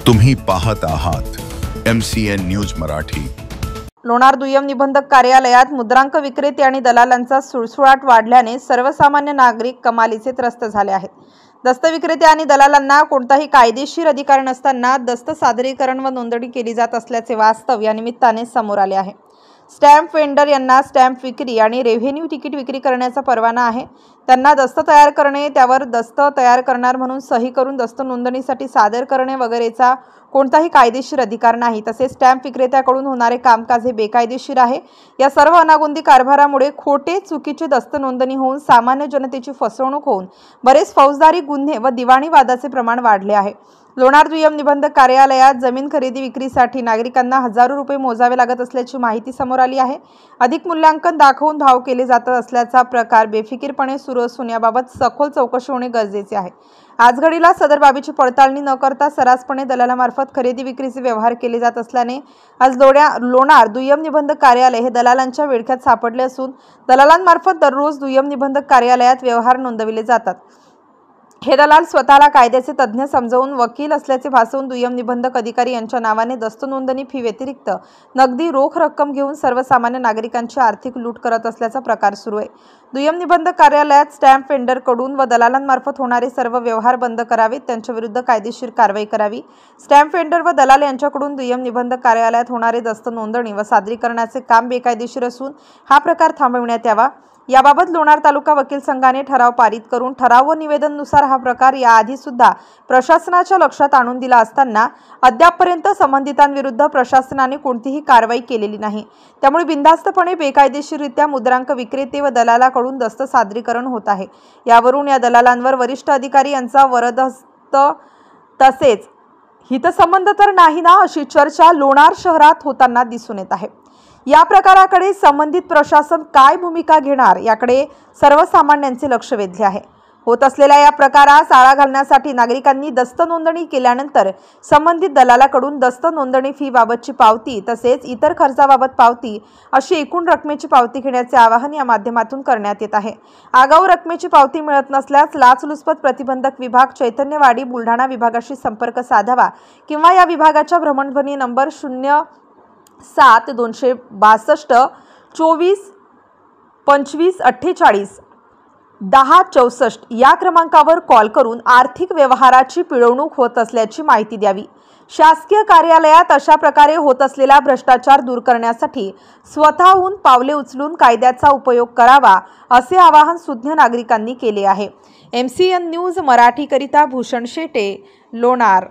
तुम्ही पाहत आहात MCN न्यूज मराठी। लोणार दुय्यम निबंधक कार्यालयात मुद्रांक विक्रेते आणि दलालांचा सुळसुळाट वाढल्याने सर्वसामान्य नागरिक कमालीचे त्रस्त झाले आहेत। दस्त विक्रेते आणि दलालांना कोणताही कायदेशीर अधिकार नसताना दस्त सादरीकरण व नोंदणी केली जात असल्याचे वास्तव या निमित्ताने समोर आले आहे। स्टॅम्प वेंडर यांना स्टॅम्प विक्री आणि रेव्हेन्यू तिकीट विक्री करण्याचा परवाना आहे। त्यांना दस्त तयार करणे, त्यावर दस्त तयार करणार म्हणून सही करून दस्त नोंदणीसाठी सादर करणे वगैरेचा कोणताही कायदेशीर अधिकार नाही। तसेच स्टॅम्प विक्रेत्याकडून होणारे कामकाज हे बेकायदेशीर आहे। या सर्व अनागोंदी कारभारामुळे खोटे चुकीचे दस्त नोंदणी होऊन सामान्य जनतेची फसवणूक होऊन बरेच फौजदारी गुन्हे व दिवाणी वादाचे प्रमाण वाढले आहे। लोणार दुय्यम निबंधक कार्यालयात जमीन खरेदी विक्रीसाठी नागरिकांना हजारो रुपये मोजावे लागत असल्याची माहिती समोर आली आहे। अधिक मूल्यांकन दाखवून भाव केले जात असल्याचा प्रकार बेफिकीरपणे सुरू असून याबाबत सखोल चौकशी होणे गरजेचे आहे। आजघडीला सदर बाबीची पडताळणी न करता सर्रासपणे दलालामार्फत खरेदी विक्रीचे व्यवहार केले जात असल्याने आज लोणार दुय्यम निबंधक कार्यालय हे दलालांच्या विळख्यात सापडले असून दलालांमार्फत दररोज दुय्यम निबंधक कार्यालयात व्यवहार नोंदविले जातात। हे दलाल स्वतःला कायद्याचे तज्ज्ञ समजावून वकील असल्याचे भासवून दुय्यम निबंधक अधिकारी यांच्या नावाने दस्त नोंदणी फी व्यतिरिक्त नगदी रोख रक्कम घेऊन सर्वसामान्य नागरिकांची आर्थिक लूट करत असल्याचा प्रकार सुरू आहे। दुय्यम निबंधक कार्यालयात स्टॅम्प वेंडरकडून व दलालांमार्फत होणारे सर्व व्यवहार बंद करावेत, त्यांच्या विरुद्ध कायदेशीर कारवाई करावी। स्टॅम्प वेंडर व दलाल यांच्याकडून दुय्यम निबंधक कार्यालयात होणारे दस्त नोंदणी व सादरीकरणाचे काम बेकायदेशीर असून हा प्रकार थांबविण्यात यावा। याबाबत लोणार तालुका वकील संघाने ठराव पारित करून ठराव व निवेदनानुसार हा प्रकार याआधी सुद्धा प्रशासनाच्या लक्षात आणून दिला असताना अद्यापपर्यंत संबंधितांविरुद्ध प्रशासनाने कोणतीही कारवाई केलेली नाही। त्यामुळे बिनधास्तपणे बेकायदेशीररित्या मुद्रांक विक्रेते व दलालाकडून दस्त सादरीकरण होत आहे। यावरून या दलालांवर वरिष्ठ अधिकारी यांचा वरदहस्त तसेच हितसंबंध तर नाही ना अशी चर्चा लोणार शहरात होताना दिसून येत आहे। या प्रकाराकडे संबंधित प्रशासन काय भूमिका घेणार याकडे सर्वसामान्यांचे लक्ष वेधले आहे। होत असलेल्या या प्रकारास आळा घालण्यासाठी नागरिकांनी दस्त नोंदणी केल्यानंतर संबंधित दलालाकडून दस्त नोंदणी फी बाबतची पावती तसेच इतर खर्चाबाबत पावती अशी एकूण रकमेची पावती घेण्याचे आवाहन या माध्यमातून करण्यात येत आहे। आगाऊ रकमेची पावती मिळत नसल्यास लाचलुचपत प्रतिबंधक विभाग चैतन्यवाडी बुलढाणा विभागाशी संपर्क साधावा किंवा या विभागाच्या भ्रमणध्वनी नंबर 07-262 24 25 48 10 64 या क्रमांकावर कॉल करून आर्थिक व्यवहाराची पिळवणूक होत असल्याची माहिती द्यावी। शासकीय कार्यालयात अशा प्रकारे होत असलेला भ्रष्टाचार दूर करण्यासाठी स्वतःहून पावले उचलून कायद्याचा उपयोग करावा असे आवाहन सुज्ञ नागरिकांनी केले आहे। MCN न्यूज मराठी करिता भूषण शेटे, लोणार।